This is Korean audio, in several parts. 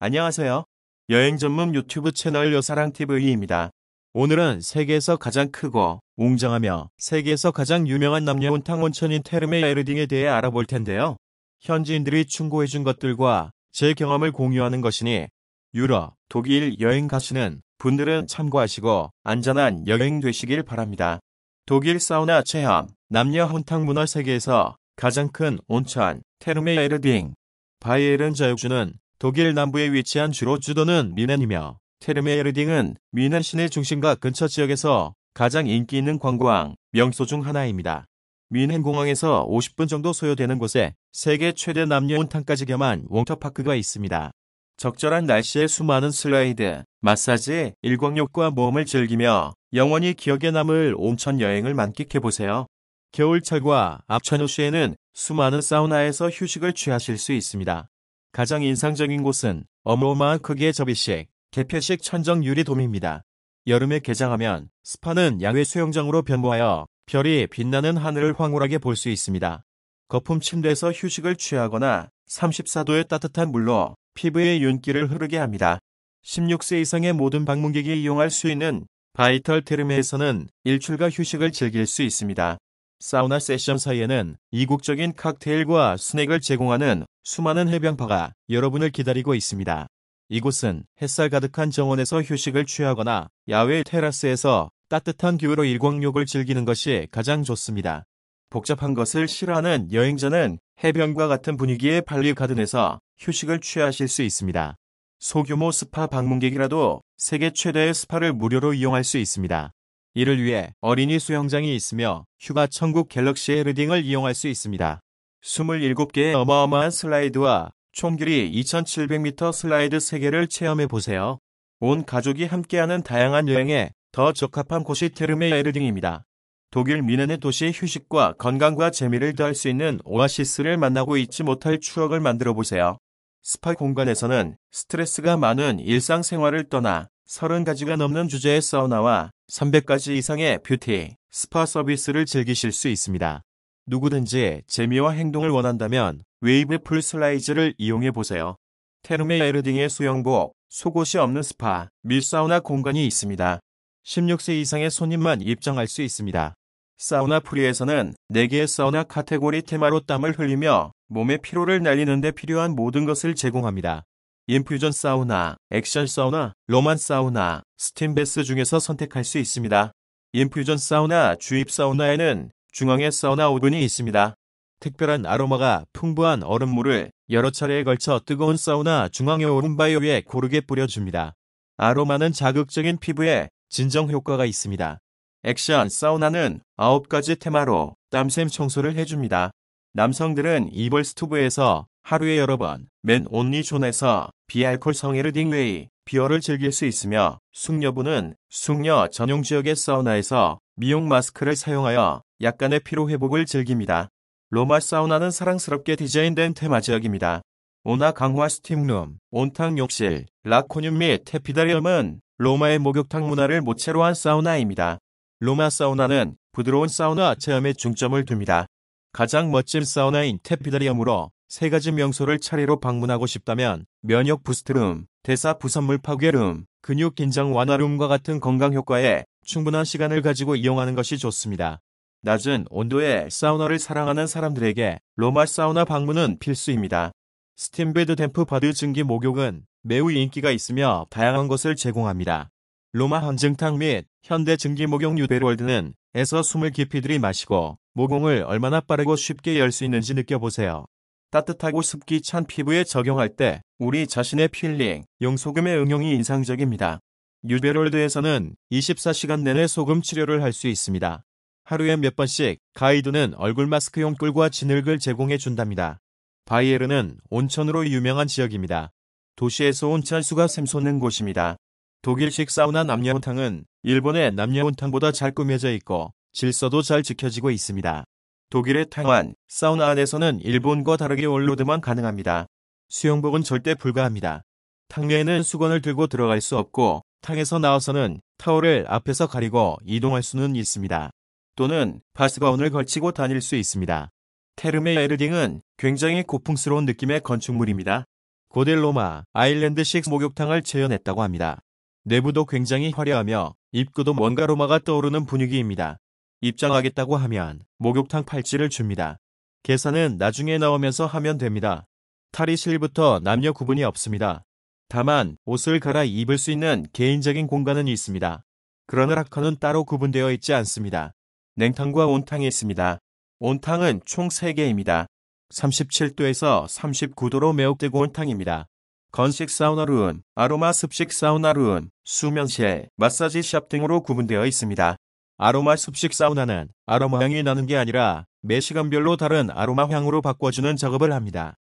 안녕하세요. 여행 전문 유튜브 채널 여사랑TV입니다. 오늘은 세계에서 가장 크고 웅장하며 세계에서 가장 유명한 남녀 온탕 온천인 테르메 에르딩에 대해 알아볼 텐데요. 현지인들이 충고해준 것들과 제 경험을 공유하는 것이니 유럽, 독일 여행 가시는 분들은 참고하시고 안전한 여행 되시길 바랍니다. 독일 사우나 체험, 남녀 온탕 문화 세계에서 가장 큰 온천, 테르메 에르딩. 바이에른 자유주는 독일 남부에 위치한 주로 주도는 미넨이며 테르메 에르딩은 미넨 시내 중심과 근처 지역에서 가장 인기 있는 관광 명소 중 하나입니다. 미넨 공항에서 50분 정도 소요되는 곳에 세계 최대 남녀 온탕까지 겸한 워터파크가 있습니다. 적절한 날씨에 수많은 슬라이드, 마사지, 일광욕과 모험을 즐기며 영원히 기억에 남을 온천 여행을 만끽해보세요. 겨울철과 앞천후 시에는 수많은 사우나에서 휴식을 취하실 수 있습니다. 가장 인상적인 곳은 어마어마한 크기의 접이식, 개폐식 천정 유리돔입니다. 여름에 개장하면 스파는 야외 수영장으로 변모하여 별이 빛나는 하늘을 황홀하게 볼 수 있습니다. 거품 침대에서 휴식을 취하거나 34도의 따뜻한 물로 피부에 윤기를 흐르게 합니다. 16세 이상의 모든 방문객이 이용할 수 있는 바이털 테르메에서는 일출과 휴식을 즐길 수 있습니다. 사우나 세션 사이에는 이국적인 칵테일과 스낵을 제공하는 수많은 해변바가 여러분을 기다리고 있습니다. 이곳은 햇살 가득한 정원에서 휴식을 취하거나 야외 테라스에서 따뜻한 기후로 일광욕을 즐기는 것이 가장 좋습니다. 복잡한 것을 싫어하는 여행자는 해변과 같은 분위기의 발리 가든에서 휴식을 취하실 수 있습니다. 소규모 스파 방문객이라도 세계 최대의 스파를 무료로 이용할 수 있습니다. 이를 위해 어린이 수영장이 있으며 휴가 천국 갤럭시 에르딩을 이용할 수 있습니다. 27개의 어마어마한 슬라이드와 총 길이 2700m 슬라이드 3개를 체험해보세요. 온 가족이 함께하는 다양한 여행에 더 적합한 곳이 테르메 에르딩입니다. 독일 미넨의 도시 휴식과 건강과 재미를 더할 수 있는 오아시스를 만나고 잊지 못할 추억을 만들어보세요. 스파 공간에서는 스트레스가 많은 일상생활을 떠나 30가지가 넘는 주제의 사우나와 300가지 이상의 뷰티, 스파 서비스를 즐기실 수 있습니다. 누구든지 재미와 행동을 원한다면 웨이브 풀 슬라이드를 이용해보세요. 테르메 에르딩의 수영복, 속옷이 없는 스파, 밀사우나 공간이 있습니다. 16세 이상의 손님만 입장할 수 있습니다. 사우나 프리에서는 4개의 사우나 카테고리 테마로 땀을 흘리며 몸의 피로를 날리는 데 필요한 모든 것을 제공합니다. 인퓨전 사우나, 액션 사우나, 로만 사우나, 스팀 베스 중에서 선택할 수 있습니다. 인퓨전 사우나 주입 사우나에는 중앙에 사우나 오븐이 있습니다. 특별한 아로마가 풍부한 얼음물을 여러 차례에 걸쳐 뜨거운 사우나 중앙의 오븐바이어 위에 고르게 뿌려줍니다. 아로마는 자극적인 피부에 진정 효과가 있습니다. 액션 사우나는 9가지 테마로 땀샘 청소를 해줍니다. 남성들은 이벌 스토브에서 하루에 여러 번 맨 온리 존에서 비알콜 성에르딩웨이 비어를 즐길 수 있으며 숙녀분은 숙녀 전용 지역의 사우나에서 미용 마스크를 사용하여 약간의 피로 회복을 즐깁니다. 로마 사우나는 사랑스럽게 디자인된 테마 지역입니다. 온화 강화 스팀룸, 온탕 욕실, 라코늄 및 테피다리움은 로마의 목욕탕 문화를 모체로 한 사우나입니다. 로마 사우나는 부드러운 사우나 체험에 중점을 둡니다. 가장 멋진 사우나인 테피다리움으로 3가지 명소를 차례로 방문하고 싶다면 면역 부스트룸, 대사 부산물 파괴룸, 근육 긴장 완화룸과 같은 건강 효과에 충분한 시간을 가지고 이용하는 것이 좋습니다. 낮은 온도의 사우나를 사랑하는 사람들에게 로마 사우나 방문은 필수입니다. 스팀베드 댐프 바드 증기 목욕은 매우 인기가 있으며 다양한 것을 제공합니다. 로마 헌증탕 및 현대 증기 목욕 뉴베르월드는 에서 숨을 깊이 들이마시고 모공을 얼마나 빠르고 쉽게 열 수 있는지 느껴보세요. 따뜻하고 습기 찬 피부에 적용할 때 우리 자신의 필링, 용소금의 응용이 인상적입니다. 뉴베르월드에서는 24시간 내내 소금 치료를 할 수 있습니다. 하루에 몇 번씩 가이드는 얼굴 마스크용 꿀과 진흙을 제공해 준답니다. 바이에른은 온천으로 유명한 지역입니다. 도시에서 온천수가 샘솟는 곳입니다. 독일식 사우나 남녀 온탕은 일본의 남녀 온탕보다 잘 꾸며져 있고 질서도 잘 지켜지고 있습니다. 독일의 탕완 사우나 안에서는 일본과 다르게 온로드만 가능합니다. 수영복은 절대 불가합니다. 탕내에는 수건을 들고 들어갈 수 없고 탕에서 나와서는 타월을 앞에서 가리고 이동할 수는 있습니다. 또는 바스가운을 걸치고 다닐 수 있습니다. 테르메 에르딩은 굉장히 고풍스러운 느낌의 건축물입니다. 고델로마 아일랜드식 목욕탕을 재현했다고 합니다. 내부도 굉장히 화려하며 입구도 뭔가 로마가 떠오르는 분위기입니다. 입장하겠다고 하면 목욕탕 팔찌를 줍니다. 계산은 나중에 나오면서 하면 됩니다. 탈의실부터 남녀 구분이 없습니다. 다만 옷을 갈아입을 수 있는 개인적인 공간은 있습니다. 그러나 라커는 따로 구분되어 있지 않습니다. 냉탕과 온탕이 있습니다. 온탕은 총 3개입니다. 37도에서 39도로 매우 뜨거운 탕입니다. 건식 사우나룸, 아로마 습식 사우나룸, 수면실, 마사지샵 등으로 구분되어 있습니다. 아로마 습식 사우나는 아로마 향이 나는 게 아니라 매 시간별로 다른 아로마 향으로 바꿔주는 작업을 합니다.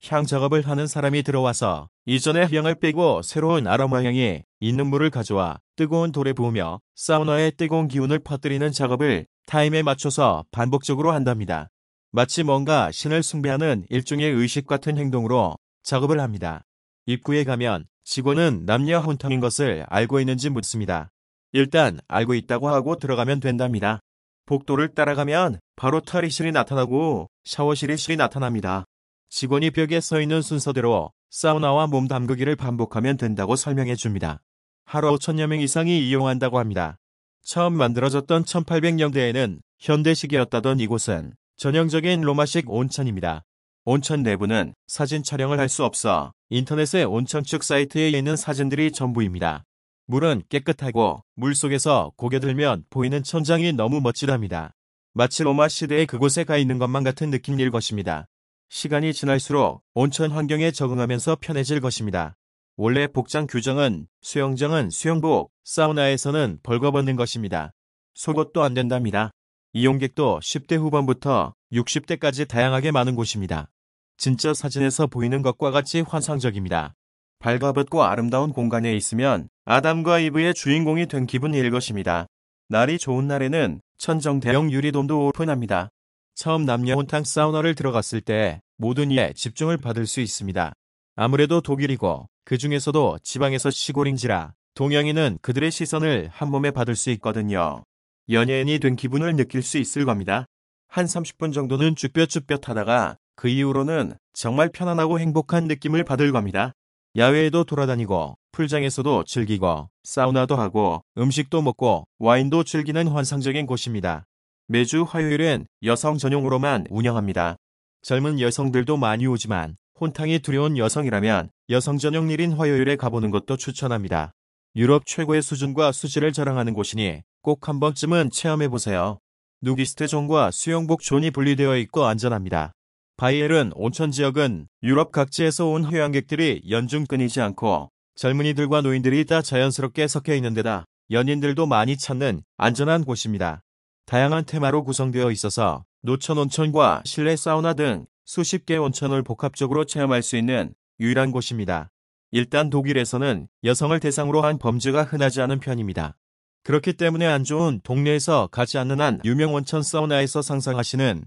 향 작업을 하는 사람이 들어와서 이전의 향을 빼고 새로운 아로마 향이 있는 물을 가져와 뜨거운 돌에 부으며 사우나의 뜨거운 기운을 퍼뜨리는 작업을 타임에 맞춰서 반복적으로 한답니다. 마치 뭔가 신을 숭배하는 일종의 의식 같은 행동으로 작업을 합니다. 입구에 가면 직원은 남녀 혼탕인 것을 알고 있는지 묻습니다. 일단 알고 있다고 하고 들어가면 된답니다. 복도를 따라가면 바로 탈의실이 나타나고 샤워실이 나타납니다. 직원이 벽에 써있는 순서대로 사우나와 몸 담그기를 반복하면 된다고 설명해 줍니다. 하루 5천여 명 이상이 이용한다고 합니다. 처음 만들어졌던 1800년대에는 현대식이었다던 이곳은 전형적인 로마식 온천입니다. 온천 내부는 사진 촬영을 할 수 없어 인터넷의 온천 측 사이트에 있는 사진들이 전부입니다. 물은 깨끗하고 물속에서 고개 들면 보이는 천장이 너무 멋지답니다. 마치 로마 시대에 그곳에 가 있는 것만 같은 느낌일 것입니다. 시간이 지날수록 온천 환경에 적응하면서 편해질 것입니다. 원래 복장 규정은 수영장은 수영복, 사우나에서는 벌거벗는 것입니다. 속옷도 안 된답니다. 이용객도 10대 후반부터 60대까지 다양하게 많은 곳입니다. 진짜 사진에서 보이는 것과 같이 환상적입니다. 발가벗고 아름다운 공간에 있으면 아담과 이브의 주인공이 된 기분일 것입니다. 날이 좋은 날에는 천정 대형 유리돔도 오픈합니다. 처음 남녀 혼탕 사우나를 들어갔을 때 모든 이에 집중을 받을 수 있습니다. 아무래도 독일이고 그 중에서도 지방에서 시골인지라 동양인은 그들의 시선을 한몸에 받을 수 있거든요. 연예인이 된 기분을 느낄 수 있을 겁니다. 한 30분 정도는 쭈뼛쭈뼛 하다가 그 이후로는 정말 편안하고 행복한 느낌을 받을 겁니다. 야외에도 돌아다니고 풀장에서도 즐기고 사우나도 하고 음식도 먹고 와인도 즐기는 환상적인 곳입니다. 매주 화요일엔 여성 전용으로만 운영합니다. 젊은 여성들도 많이 오지만 혼탕이 두려운 여성이라면 여성 전용일인 화요일에 가보는 것도 추천합니다. 유럽 최고의 수준과 수질을 자랑하는 곳이니 꼭 한 번쯤은 체험해보세요. 누디스트 존과 수영복 존이 분리되어 있고 안전합니다. 바이에른 온천 지역은 유럽 각지에서 온 휴양객들이 연중 끊이지 않고 젊은이들과 노인들이 다 자연스럽게 섞여 있는 데다 연인들도 많이 찾는 안전한 곳입니다. 다양한 테마로 구성되어 있어서 노천 온천과 실내 사우나 등 수십 개 온천을 복합적으로 체험할 수 있는 유일한 곳입니다. 일단 독일에서는 여성을 대상으로 한 범죄가 흔하지 않은 편입니다. 그렇기 때문에 안 좋은 동네에서 가지 않는 한 유명 온천 사우나에서 상상하시는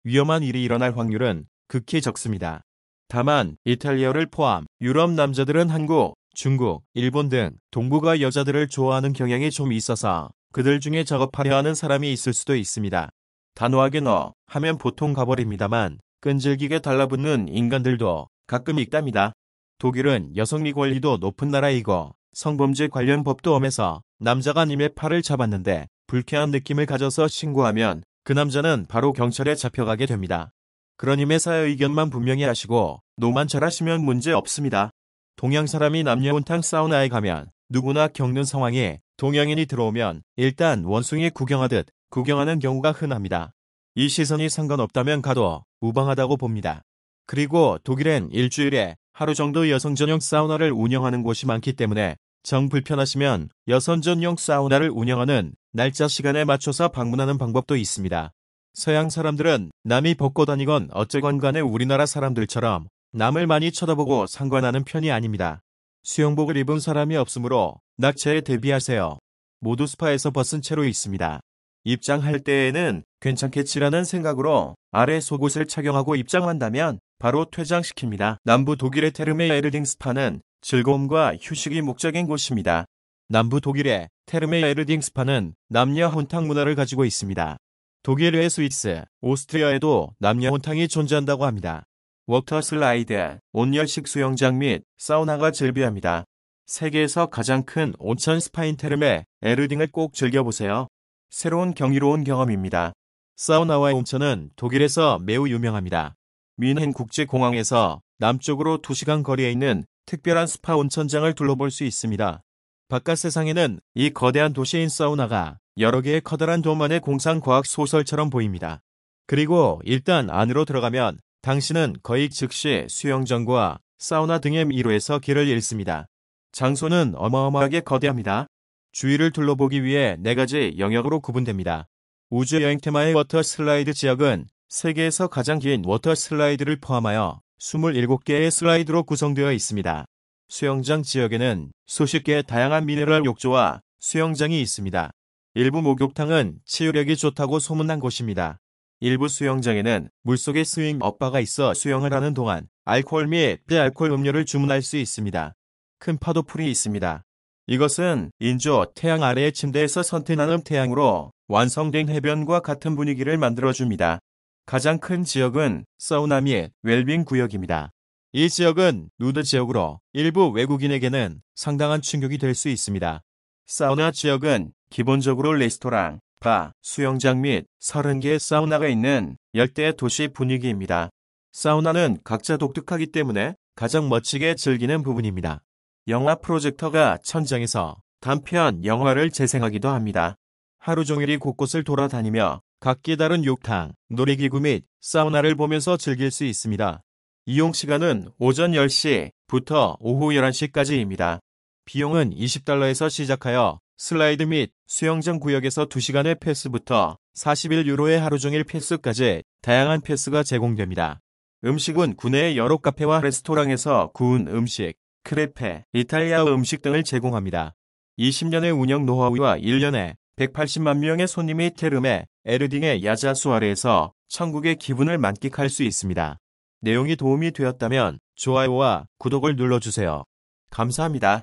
위험한 일이 일어날 확률은 극히 적습니다. 다만 이탈리아를 포함 유럽 남자들은 한국, 중국, 일본 등 동북아 여자들을 좋아하는 경향이 좀 있어서 그들 중에 작업하려 하는 사람이 있을 수도 있습니다. 단호하게 너 하면 보통 가버립니다만 끈질기게 달라붙는 인간들도 가끔 있답니다. 독일은 여성미 권리도 높은 나라이고 성범죄 관련 법도 엄해서 남자가 님의 팔을 잡았는데 불쾌한 느낌을 가져서 신고하면 그 남자는 바로 경찰에 잡혀가게 됩니다. 그러니 매사 의견만 분명히 하시고 노만 잘하시면 문제 없습니다. 동양 사람이 남녀 온탕 사우나에 가면 누구나 겪는 상황에 동양인이 들어오면 일단 원숭이 구경하듯 구경하는 경우가 흔합니다. 이 시선이 상관없다면 가도 무방하다고 봅니다. 그리고 독일엔 일주일에 하루 정도 여성 전용 사우나를 운영하는 곳이 많기 때문에 정 불편하시면 여성 전용 사우나를 운영하는 날짜 시간에 맞춰서 방문하는 방법도 있습니다. 서양 사람들은 남이 벗고 다니건 어쨌건 간에 우리나라 사람들처럼 남을 많이 쳐다보고 상관하는 편이 아닙니다. 수영복을 입은 사람이 없으므로 낙차에 대비하세요. 모두 스파에서 벗은 채로 있습니다. 입장할 때에는 괜찮겠지라는 생각으로 아래 속옷을 착용하고 입장한다면 바로 퇴장시킵니다. 남부 독일의 테르메 에르딩 스파는 즐거움과 휴식이 목적인 곳입니다. 남부 독일의 테르메 에르딩 스파는 남녀 혼탕 문화를 가지고 있습니다. 독일 외 스위스, 오스트리아에도 남녀 혼탕이 존재한다고 합니다. 워터 슬라이드, 온열식 수영장 및 사우나가 즐비합니다. 세계에서 가장 큰 온천 스파인 테르메 에르딩을 꼭 즐겨보세요. 새로운 경이로운 경험입니다. 사우나와 온천은 독일에서 매우 유명합니다. 뮌헨 국제공항에서 남쪽으로 2시간 거리에 있는 특별한 스파 온천장을 둘러볼 수 있습니다. 바깥 세상에는 이 거대한 도시인 사우나가 여러 개의 커다란 돔 안의 공상과학 소설처럼 보입니다. 그리고 일단 안으로 들어가면 당신은 거의 즉시 수영장과 사우나 등의 미로에서 길을 잃습니다. 장소는 어마어마하게 거대합니다. 주위를 둘러보기 위해 4가지 영역으로 구분됩니다. 우주여행 테마의 워터 슬라이드 지역은 세계에서 가장 긴 워터 슬라이드를 포함하여 27개의 슬라이드로 구성되어 있습니다. 수영장 지역에는 수십 개의 다양한 미네랄 욕조와 수영장이 있습니다. 일부 목욕탕은 치유력이 좋다고 소문난 곳입니다. 일부 수영장에는 물속에 스윙업바가 있어 수영을 하는 동안 알코올 및 비알코올 음료를 주문할 수 있습니다. 큰 파도풀이 있습니다. 이것은 인조 태양 아래의 침대에서 선탠하는 태양으로 완성된 해변과 같은 분위기를 만들어줍니다. 가장 큰 지역은 사우나 및 웰빙 구역입니다. 이 지역은 누드 지역으로 일부 외국인에게는 상당한 충격이 될 수 있습니다. 사우나 지역은 기본적으로 레스토랑, 바, 수영장 및 30개의 사우나가 있는 열대 도시 분위기입니다. 사우나는 각자 독특하기 때문에 가장 멋지게 즐기는 부분입니다. 영화 프로젝터가 천장에서 단편 영화를 재생하기도 합니다. 하루 종일 곳곳을 돌아다니며 각기 다른 욕탕, 놀이기구 및 사우나를 보면서 즐길 수 있습니다. 이용 시간은 오전 10시부터 오후 11시까지입니다. 비용은 $20에서 시작하여 슬라이드 및 수영장 구역에서 2시간의 패스부터 41유로의 하루 종일 패스까지 다양한 패스가 제공됩니다. 음식은 구내의 여러 카페와 레스토랑에서 구운 음식, 크레페, 이탈리아 음식 등을 제공합니다. 20년의 운영 노하우와 1년에 180만 명의 손님이 테르메 에르딩의 야자수 아래에서 천국의 기분을 만끽할 수 있습니다. 내용이 도움이 되었다면 좋아요와 구독을 눌러주세요. 감사합니다.